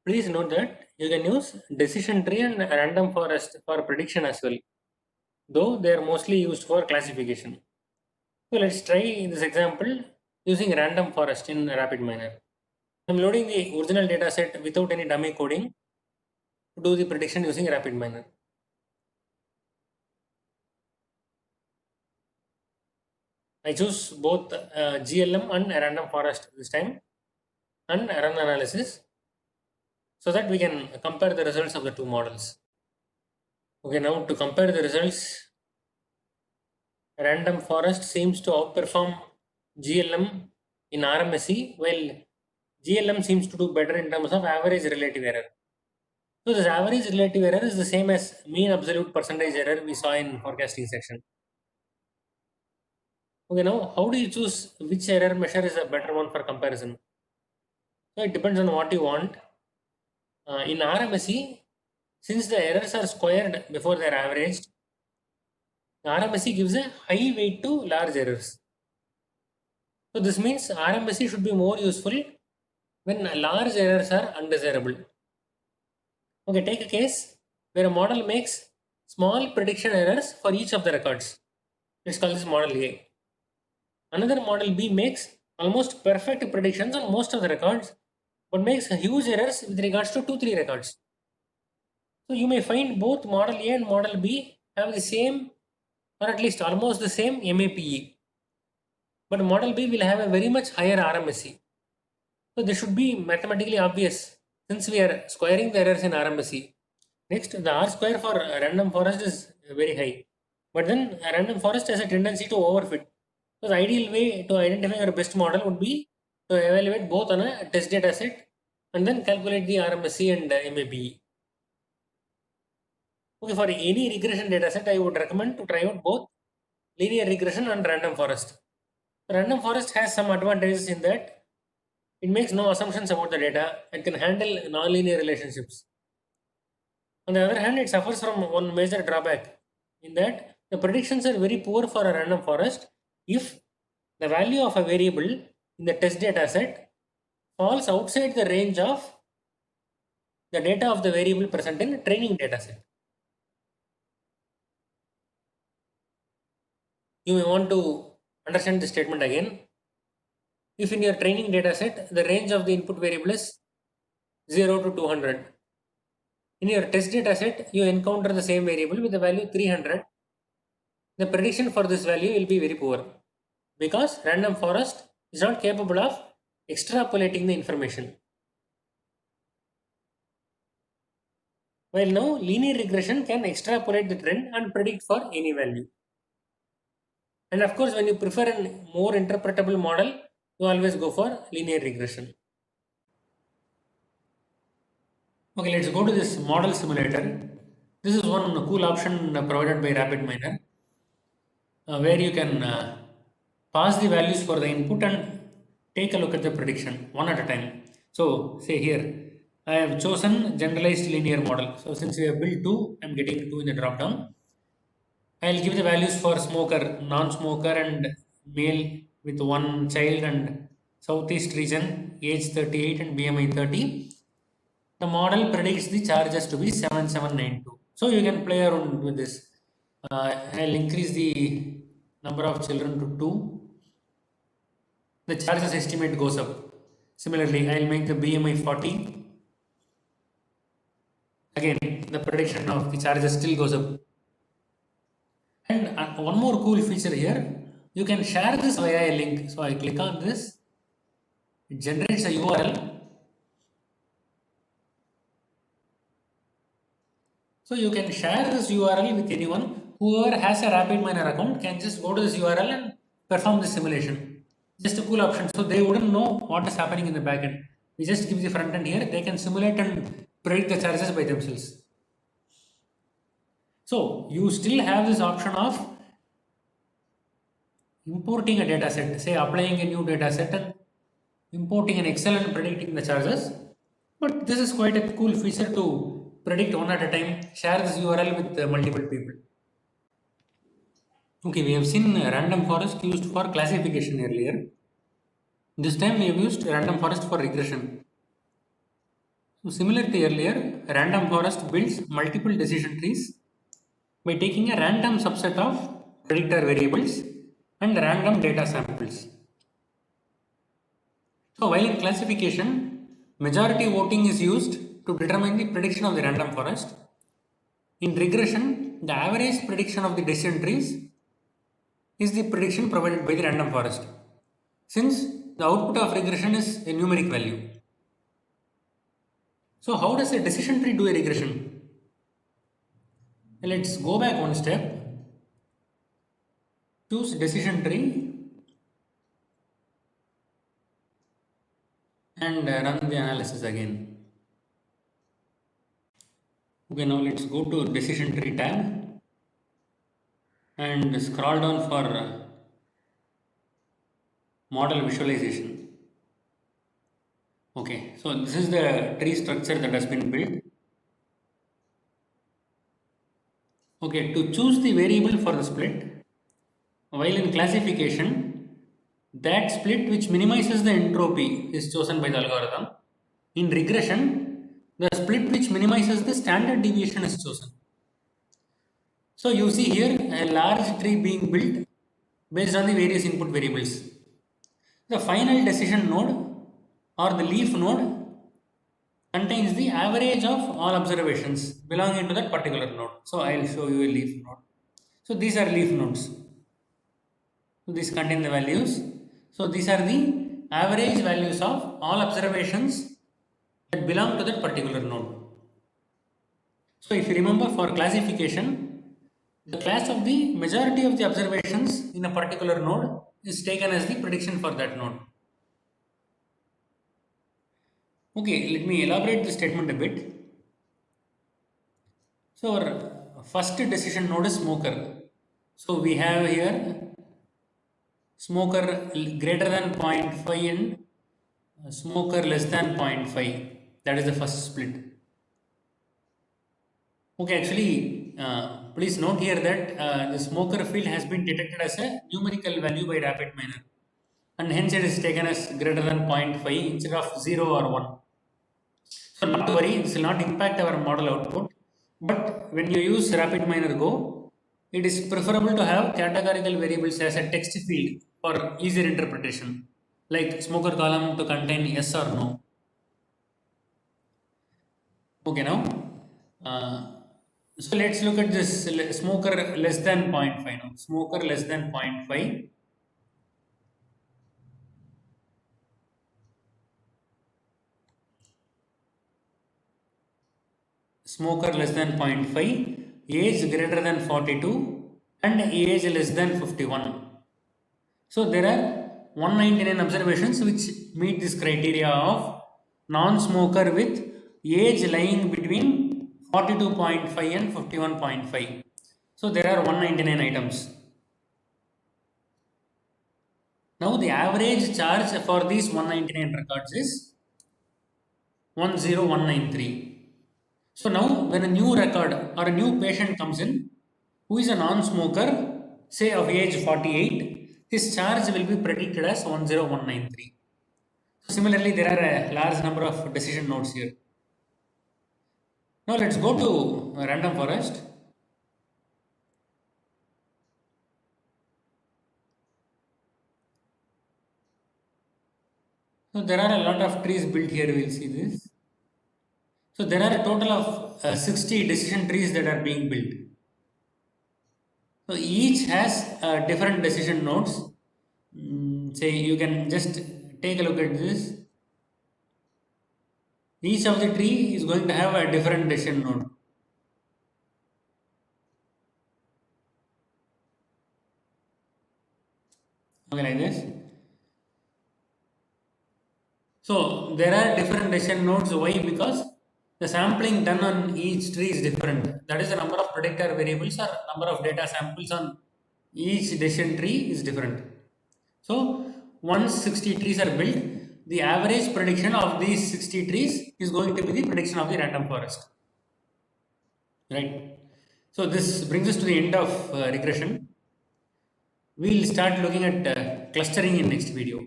Please note that you can use decision tree and random forest for prediction as well, though they are mostly used for classification. So let's try this example using random forest in RapidMiner. I'm loading the original dataset without any dummy coding to do the prediction using RapidMiner. I choose both GLM and random forest this time and run analysis so that we can compare the results of the two models. Okay, now to compare the results, random forest seems to outperform GLM in RMSE, while GLM seems to do better in terms of average relative error. So this average relative error is the same as mean absolute percentage error we saw in forecasting section. Okay, now how do you choose which error measure is a better one for comparison? So it depends on what you want. In RMSE, since the errors are squared before they are averaged, RMSE gives a high weight to large errors. So this means RMSE should be more useful when large errors are undesirable. Okay, take a case where a model makes small prediction errors for each of the records. Let's call this model A. Another model B makes almost perfect predictions on most of the records, but makes huge errors with regards to 2-3 records. So you may find both model A and model B have the same or at least almost the same MAPE, but model B will have a very much higher RMSE. So this should be mathematically obvious since we are squaring the errors in RMSE. Next, the R square for random forest is very high, but then a random forest has a tendency to overfit. So the ideal way to identify your best model would be to evaluate both on a test data set and then calculate the RMSE and MAPE. Okay, for any regression data set, I would recommend to try out both linear regression and random forest. Random forest has some advantages in that it makes no assumptions about the data and can handle nonlinear relationships. On the other hand, it suffers from one major drawback in that the predictions are very poor for a random forest if the value of a variable in the test data set falls outside the range of the data of the variable present in the training data set. You may want to understand this statement again. If in your training data set the range of the input variable is 0 to 200, in your test data set you encounter the same variable with the value 300, the prediction for this value will be very poor because random forest is not capable of extrapolating the information. While now linear regression can extrapolate the trend and predict for any value. And of course, when you prefer a more interpretable model, you always go for linear regression. Okay, let's go to this model simulator. This is one cool option provided by RapidMiner, where you can pass the values for the input and take a look at the prediction one at a time. So, say here, I have chosen generalized linear model. So, since we have built 2, I am getting 2 in the drop down. I will give the values for smoker, non-smoker and male with one child and southeast region, age 38 and BMI 30. The model predicts the charges to be 7792. So you can play around with this. I'll increase the number of children to 2. The charges estimate goes up. Similarly, I'll make the BMI 40. Again, the prediction of the charges still goes up. And one more cool feature here, you can share this via a link. So I click on this, it generates a URL. So you can share this URL with anyone. Whoever has a RapidMiner account can just go to this URL and perform the simulation. Just a cool option. So they wouldn't know what is happening in the backend. We just give the front end here. They can simulate and predict the charges by themselves. So you still have this option of importing a data set, say applying a new data set and importing an Excel and predicting the charges. But this is quite a cool feature to predict one at a time, share this URL with multiple people. Okay, we have seen random forest used for classification earlier. This time we have used random forest for regression. So similar to earlier, random forest builds multiple decision trees by taking a random subset of predictor variables and random data samples. So while in classification, majority voting is used to determine the prediction of the random forest. In regression, the average prediction of the decision trees is the prediction provided by the random forest, since the output of regression is a numeric value. So how does a decision tree do a regression? Let's go back one step. Choose decision tree and run the analysis again. Okay, now let's go to decision tree tab and scroll down for model visualization. Okay, so this is the tree structure that has been built. Okay, to choose the variable for the split, while in classification, that split which minimizes the entropy is chosen by the algorithm. In regression, the split which minimizes the standard deviation is chosen. So you see here a large tree being built based on the various input variables. The final decision node or the leaf node contains the average of all observations belonging to that particular node. So I will show you a leaf node. So these are leaf nodes. So these contain the values. So these are the average values of all observations that belong to that particular node. So if you remember, for classification, the class of the majority of the observations in a particular node is taken as the prediction for that node. Okay, let me elaborate the statement a bit. So our first decision node is smoker. So we have here smoker greater than 0.5 and smoker less than 0.5. That is the first split. Okay, actually, please note here that the smoker field has been detected as a numerical value by RapidMiner, and hence it is taken as greater than 0.5 instead of 0 or 1. So not to worry, this will not impact our model output. But when you use RapidMiner Go, it is preferable to have categorical variables as a text field for easier interpretation, like smoker column to contain yes or no. Okay, now, so let's look at this smoker less than 0.5 now. Smoker less than 0.5. Smoker less than 0.5, age greater than 42 and age less than 51. So there are 199 observations which meet this criteria of non-smoker with age lying between 42.5 and 51.5. So there are 199 items. Now the average charge for these 199 records is 10193. So now when a new record or a new patient comes in who is a non-smoker, say of age 48, his charge will be predicted as 10193. So similarly, there are a large number of decision nodes here. Now let's go to random forest. So there are a lot of trees built here, we'll see this. So there are a total of 60 decision trees that are being built. So each has different decision nodes. Say you can just take a look at this. Each of the tree is going to have a different decision node. Okay, like this. So there are different decision nodes. Why? Because the sampling done on each tree is different. That is the number of predictor variables or number of data samples on each decision tree is different. So once 60 trees are built, the average prediction of these 60 trees is going to be the prediction of the random forest. Right. So this brings us to the end of regression. We'll start looking at clustering in next video.